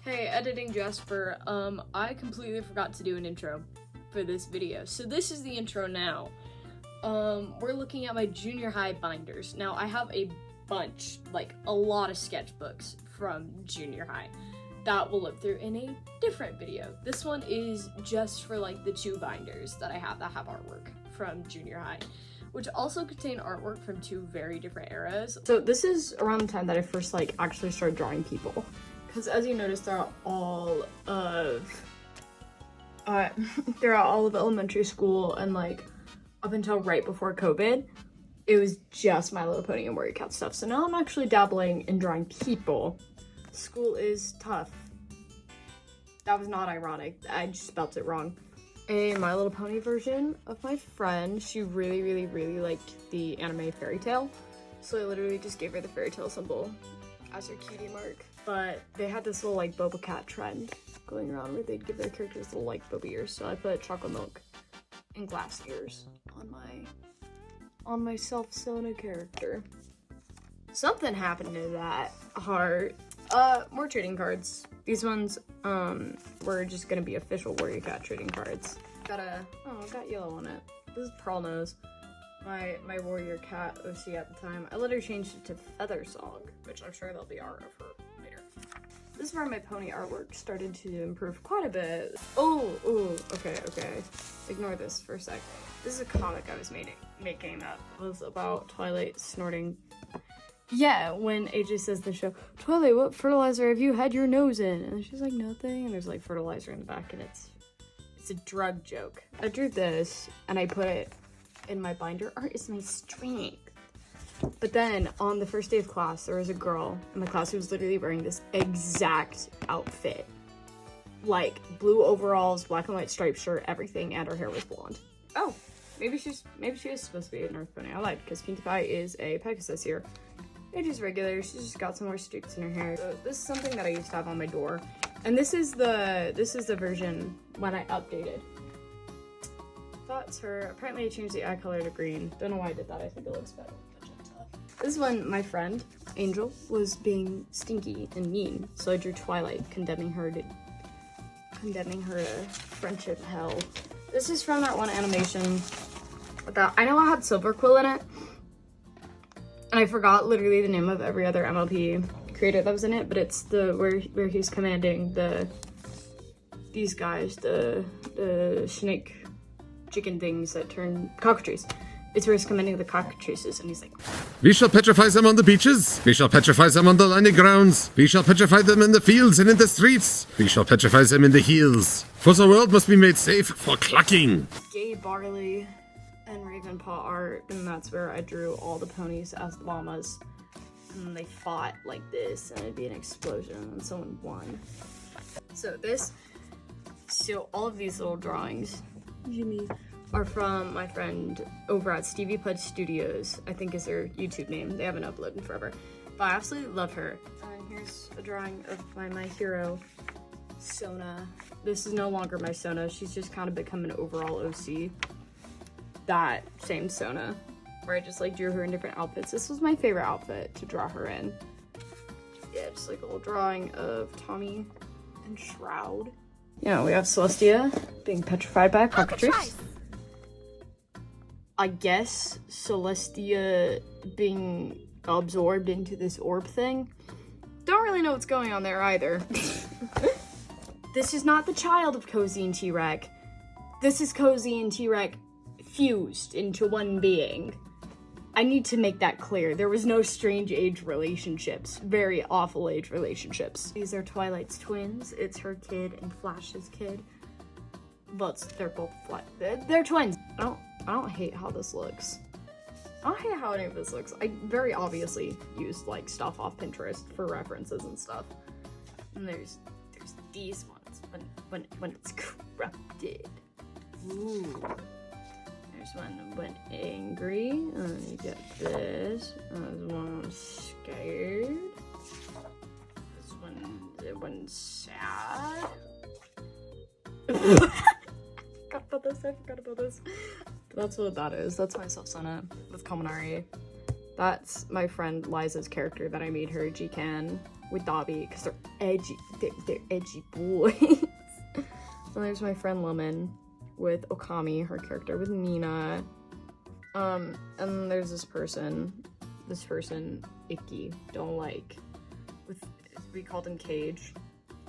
Hey, editing Jasper, I completely forgot to do an intro for this video. So this is the intro now. We're looking at my junior high binders. Now I have a bunch, like a lot of sketchbooks from junior high that we'll look through in a different video. This one is just for like the 2 binders that I have that have artwork from junior high, which also contain artwork from 2 very different eras. So this is around the time that I first like actually started drawing people. Because as you notice, they're all of elementary school and like up until right before COVID, it was just My Little Pony and Warrior Cat stuff. So now I'm actually dabbling in drawing people. School is tough. That was not ironic. I just spelt it wrong. A My Little Pony version of my friend. She really liked the anime Fairy Tail. So I literally just gave her the Fairy Tail symbol as her cutie mark. But they had this little like boba cat trend going around where they'd give their characters little like boba ears. So I put chocolate milk and glass ears on my self-Sona character. Something happened to that heart. More trading cards. These ones were just gonna be official Warrior Cat trading cards. Got yellow on it. This is Pearl Nose. My Warrior Cat OC at the time. I later changed it to Feather Song, which I'm sure there'll be art of her later. This is where my pony artwork started to improve quite a bit. Okay. Ignore this for a sec. This is a comic I was making that was about Twilight snorting. Yeah, when AJ says the show, Twilight, what fertilizer have you had your nose in? And she's like, nothing. And there's like fertilizer in the back, and it's a drug joke. I drew this and I put it in my binder. Art is my strength. But then on the first day of class, there was a girl in my class who was literally wearing this exact outfit. Like blue overalls, black and white striped shirt, everything, and her hair was blonde. Oh, maybe she is supposed to be a North Pony. I lied, because Pinkie Pie is a Pegasus here. Age's regular, she's just got some more streaks in her hair. So this is something that I used to have on my door. And this is the version when I updated. That's her. Apparently I changed the eye color to green. Don't know why I did that. I think it looks better. This is when my friend, Angel, was being stinky and mean. So I drew Twilight, condemning her to friendship hell. This is from that one animation. I know I had Silver Quill in it. And I forgot literally the name of every other MLP creator that was in it, but it's where he's commanding these guys, the snake chicken things that turn cockatrice. It's where he's commanding the cockatrices, and he's like, We shall petrify them on the beaches. We shall petrify them on the landing grounds. We shall petrify them in the fields and in the streets. We shall petrify them in the hills. For the world must be made safe for clucking. Gay Barley and Ravenpaw art, and that's where I drew all the ponies as llamas. And then they fought like this, and it'd be an explosion, and someone won. So all of these little drawings, Jimmy, are from my friend over at Stevie Pudge Studios, I think is her YouTube name. They haven't uploaded in forever. But I absolutely love her. And here's a drawing of my hero, Sona. This is no longer my Sona. She's just kind of become an overall OC. That same Sona, where I just like drew her in different outfits. This was my favorite outfit to draw her in. Yeah, just like a little drawing of Tommy and Shroud. Yeah, we have Celestia being petrified by a cockatrice. I guess Celestia being absorbed into this orb thing. Don't really know what's going on there either. This is not the child of Cozy and T-Rex. This is Cozy and T-Rex fused into one being. I need to make that clear. There was no strange age relationships. Very awful age relationships. These are Twilight's twins. It's her kid and Flash's kid. But they're both they're twins. I don't hate how this looks. I don't hate how any of this looks. I very obviously used like stuff off Pinterest for references and stuff. And there's these ones when it's corrupted. Ooh. There's one when angry, and you get this. There's one I'm scared. This one's sad. I forgot about this. That's what that is. That's my self-Sona with Kaminari. That's my friend Liza's character that I made her, G-Can. with Dobby because they're edgy. They're edgy boys. And there's my friend Lemon with Okami, her character with Nina. And there's this person, Icky, don't like. We called him Cage,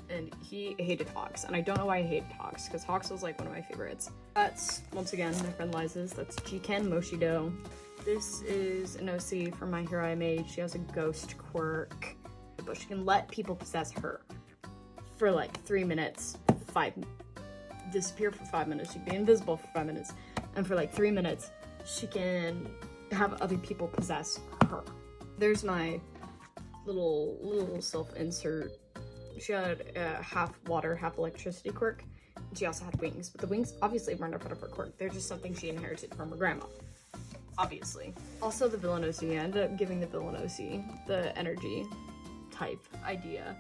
and he hated Hawks, and I don't know why he hated Hawks, because Hawks was like one of my favorites. That's, once again, my friend Liza's. That's Jiken Moshido. This is an OC from My Hero I Made. She has a ghost quirk, but she can let people possess her for like 3 minutes, disappear for 5 minutes, she can be invisible for 5 minutes, and for like 3 minutes, she can have other people possess her. There's my little self-insert. She had a half water, half electricity quirk. She also had wings, but the wings obviously weren't a part of her quirk. They're just something she inherited from her grandma, obviously. Also the villain OC, I ended up giving the villain OC the energy type idea.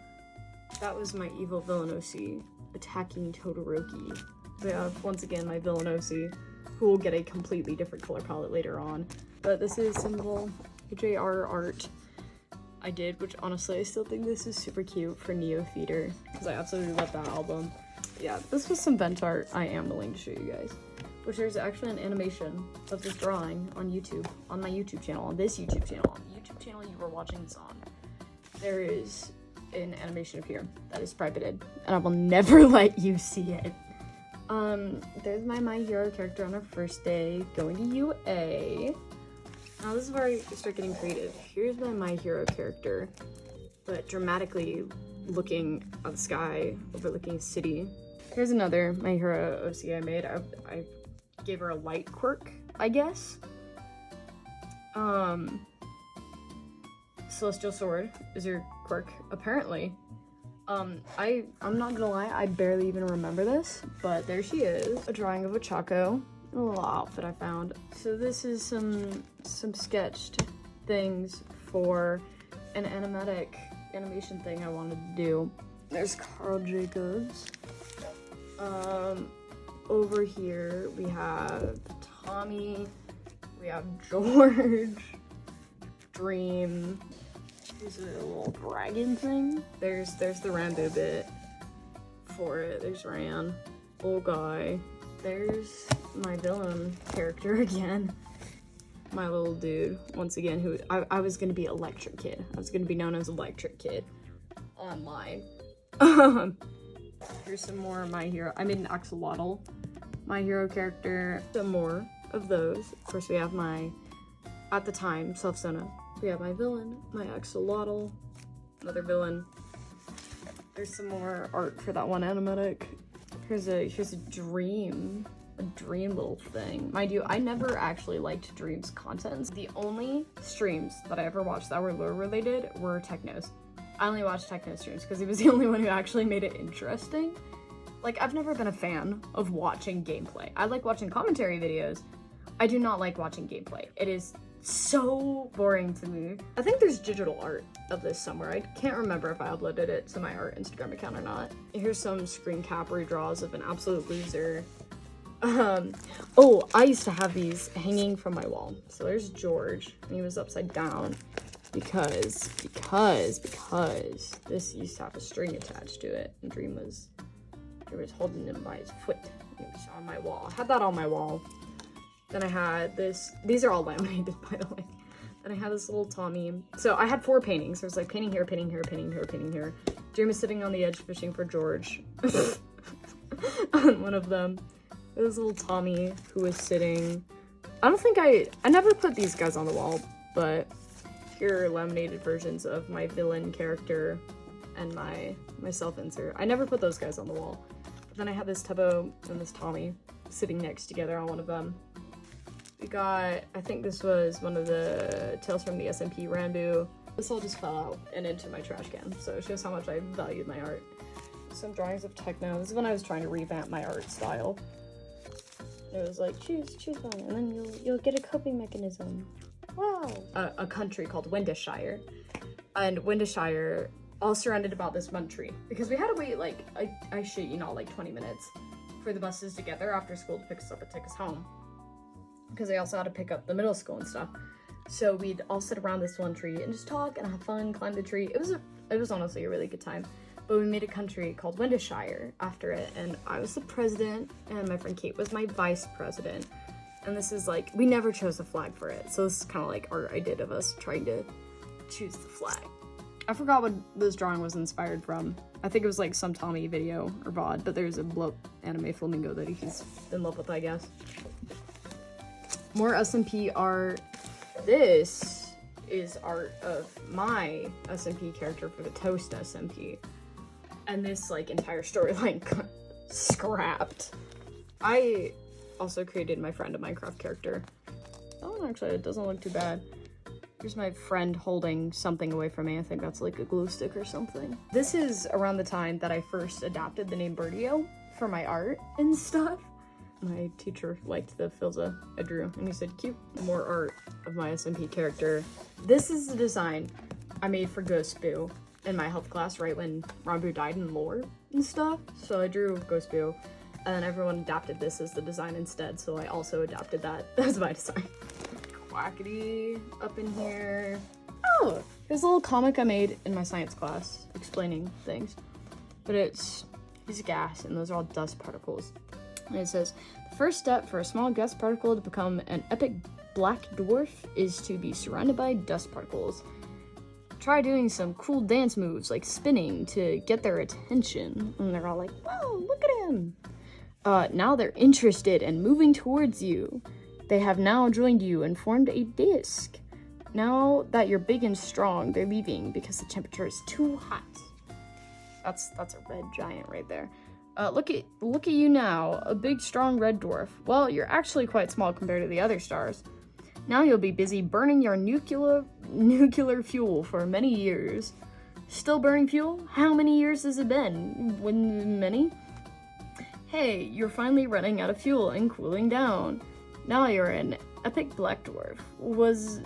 That was my evil villain OC attacking Todoroki. We have, once again, my villain OC, who will get a completely different color palette later on. But this is some little AJR art I did, which honestly I still think this is super cute for Neo Theater, because I absolutely love that album. Yeah, this was some vent art I am willing to show you guys, which there's actually an animation of this drawing on YouTube, on my YouTube channel, on this YouTube channel, on the YouTube channel you were watching this on. There is an animation of here that is privated, and I will never let you see it. There's my Hero character on her first day going to UA. Now this is where I start getting creative. Here's my Hero character, but dramatically looking at the sky, overlooking a city. Here's another My Hero OC I made. I gave her a light quirk, I guess. Celestial Sword is her quirk, apparently. I'm not gonna lie, I barely even remember this, but there she is. A drawing of a Chaco. A little outfit I found. So this is some sketched things for an animation thing I wanted to do. There's Carl Jacobs. Over here we have Tommy, we have George, Dream. Here's a little dragon thing. There's the Rambo bit for it. There's Ran, old guy. There's my villain character again. My little dude, once again, who I was gonna be Electric Kid. I was gonna be known as Electric Kid online. Here's some more of My Hero. I made an axolotl My Hero character. Some more of those. Of course, we have my, at the time, Self-Sona. We have my villain, my axolotl, another villain. There's some more art for that one animatic. Here's a dream little thing. Mind you, I never actually liked Dream's content. The only streams that I ever watched that were lore related were Techno's. I only watched Techno streams because he was the only one who actually made it interesting. Like, I've never been a fan of watching gameplay. I like watching commentary videos. I do not like watching gameplay. It is so boring to me. I think there's digital art of this somewhere. I can't remember if I uploaded it to my art Instagram account or not. Here's some screen cap redraws of an absolute loser. Oh, I used to have these hanging from my wall. So there's George, and he was upside down because this used to have a string attached to it, and Dream was holding him by his foot. It was on my wall. I had that on my wall. Then I had this, these are all laminated, by the way. Then I had this little Tommy. So I had 4 paintings. There's like painting here, painting here, painting here, painting here. Dream is sitting on the edge fishing for George. On one of them. There's little Tommy who is sitting. I never put these guys on the wall, but here are laminated versions of my villain character and my self-insert. I never put those guys on the wall. But then I had this Tubbo and this Tommy sitting next together on one of them. We got, I think this was one of the Tales from the SMP Rambo. This all just fell out and into my trash can, so it shows how much I valued my art. Some drawings of Techno. This is when I was trying to revamp my art style. It was like, choose one, and then you'll get a coping mechanism. Wow! A country called Windishire. And Windishire all surrounded about this one tree. Because we had to wait, like, I shit you not, like 20 minutes for the buses to get there after school to pick us up and take us home. Because they also had to pick up the middle school and stuff. So we'd all sit around this one tree and just talk and have fun, climb the tree. It was It was honestly a really good time. But we made a country called Jr.high after it, and I was the president, and my friend Kate was my vice president. And this is like, we never chose a flag for it, so this is kind of like art I did of us trying to choose the flag. I forgot what this drawing was inspired from. I think it was like some Tommy video or VOD, but there's a blow anime flamingo that he's in love with, I guess. More SMP art. This is art of my SMP character for the Toast SMP. And this like entire storyline got scrapped. I also created my friend a Minecraft character. Oh, actually, it doesn't look too bad. Here's my friend holding something away from me. I think that's like a glue stick or something. This is around the time that I first adapted the name Birdio for my art and stuff. My teacher liked the filza I drew, and he said, cute. More art of my SMP character. This is the design I made for Ghost Boo in my health class right when Rambu died in lore and stuff. So I drew Ghost Boo, and everyone adapted this as the design instead, so I also adapted that as my design. Quackity up in here. Oh, there's a little comic I made in my science class explaining things. But it's gas, and those are all dust particles. And it says, the first step for a small gas particle to become an epic black dwarf is to be surrounded by dust particles. Try doing some cool dance moves like spinning to get their attention. And they're all like, wow, look at him. Now they're interested and moving towards you. They have now joined you and formed a disc. Now that you're big and strong, they're leaving because the temperature is too hot. That's a red giant right there. Look at you now, a big, strong red dwarf. Well, you're actually quite small compared to the other stars. Now you'll be busy burning your nuclear fuel for many years. Still burning fuel? How many years has it been? Many? Hey, you're finally running out of fuel and cooling down. Now you're an epic black dwarf. Was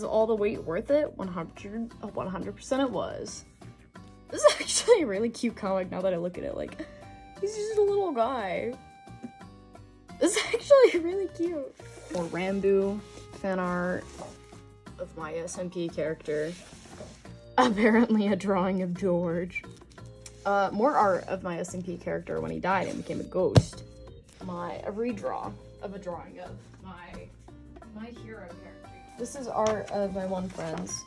all the wait worth it? 100% it was. This is actually a really cute comic now that I look at it. Like, he's just a little guy. This is actually really cute. More Rambu fan art of my SMP character. Apparently a drawing of George. More art of my SMP character when he died and became a ghost. A redraw of a drawing of my hero character. This is art of my one friend's.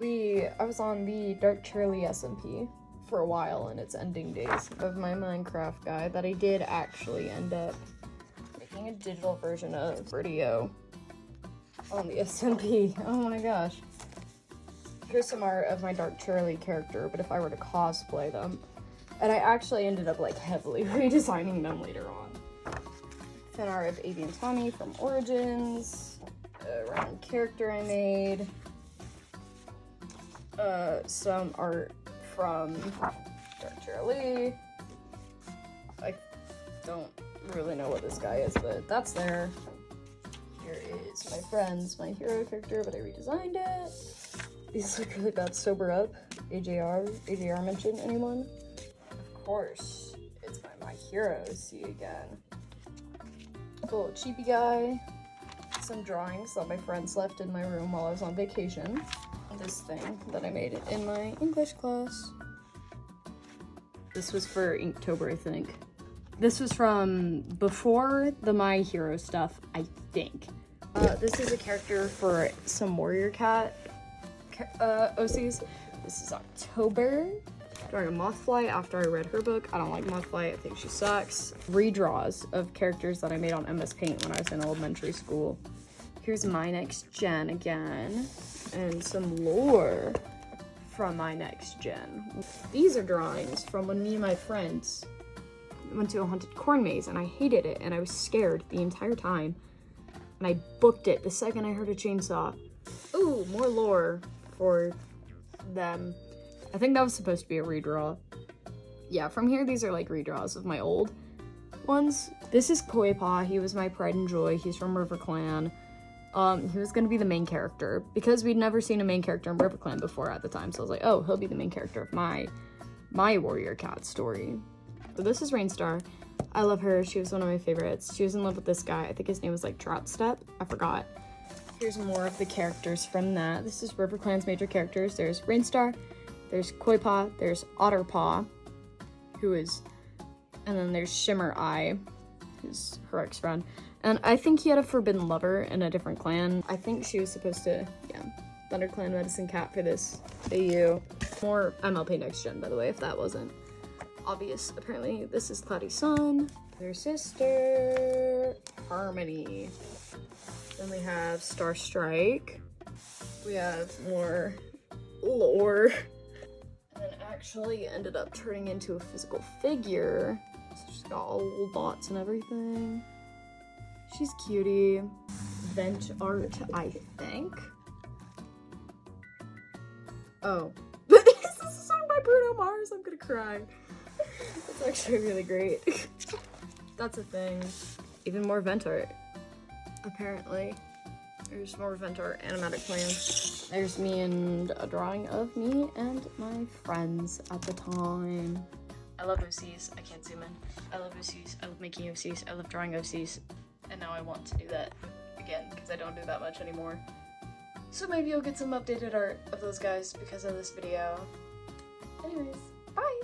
I was on the Dark Charlie SMP for a while in its ending days of my Minecraft guy that I did actually end up making a digital version of Birdio on the SMP. Oh my gosh. Here's some art of my Dark Charlie character, but if I were to cosplay them. And I actually ended up like heavily redesigning them later on. Fan art of Avian Tommy from Origins. A random character I made. Some art from Dark Charlie. I don't really know what this guy is, but that's there. Here is my friend's My Hero character, but I redesigned it. These look really bad. Sober Up. AJR mention, anyone? Of course, it's my Hero. See you again. Little cheapy guy. Some drawings that my friends left in my room while I was on vacation. This thing that I made in my English class. This was for Inktober, I think. This was from before the My Hero stuff, I think. This is a character for some Warrior Cat OCs. This is October. Drawing a Mothfly after I read her book. I don't like Mothfly, I think she sucks. Redraws of characters that I made on MS Paint when I was in elementary school. Here's My Next Gen again. And some lore from My Next Gen. These are drawings from when me and my friends went to a haunted corn maze, and I hated it, and I was scared the entire time. And I booked it the second I heard a chainsaw. Ooh, more lore for them. I think that was supposed to be a redraw. Yeah, from here, these are like redraws of my old ones. This is Koipa. He was my pride and joy. He's from RiverClan. He was gonna be the main character because we'd never seen a main character in RiverClan before at the time. So I was like, oh, he'll be the main character of my Warrior Cat story. So this is Rainstar. I love her. She was one of my favorites. She was in love with this guy. I think his name was like Troutstep. I forgot. Here's more of the characters from that. This is RiverClan's major characters. There's Rainstar. There's Koi Paw, there's Otter Paw, and then there's Shimmer Eye, who's her ex-friend. And I think he had a forbidden lover in a different clan. I think she was supposed to, yeah, ThunderClan Medicine Cat for this AU. More MLP Next Gen, by the way, if that wasn't obvious. Apparently, this is Cloudy Sun, their sister, Harmony. Then we have Star Strike. We have more lore. And then actually ended up turning into a physical figure. So she's got all little dots and everything. She's cutie. Vent art, I think. Oh. This is a song by Bruno Mars. I'm gonna cry. It's actually really great. That's a thing. Even more vent art. Apparently. There's more vent art animatic plans. There's me and a drawing of me and my friends at the time. I love OCs. I can't zoom in. I love OCs. I love making OCs. I love drawing OCs. And now I want to do that again because I don't do that much anymore. So maybe you'll get some updated art of those guys because of this video. Anyways, bye!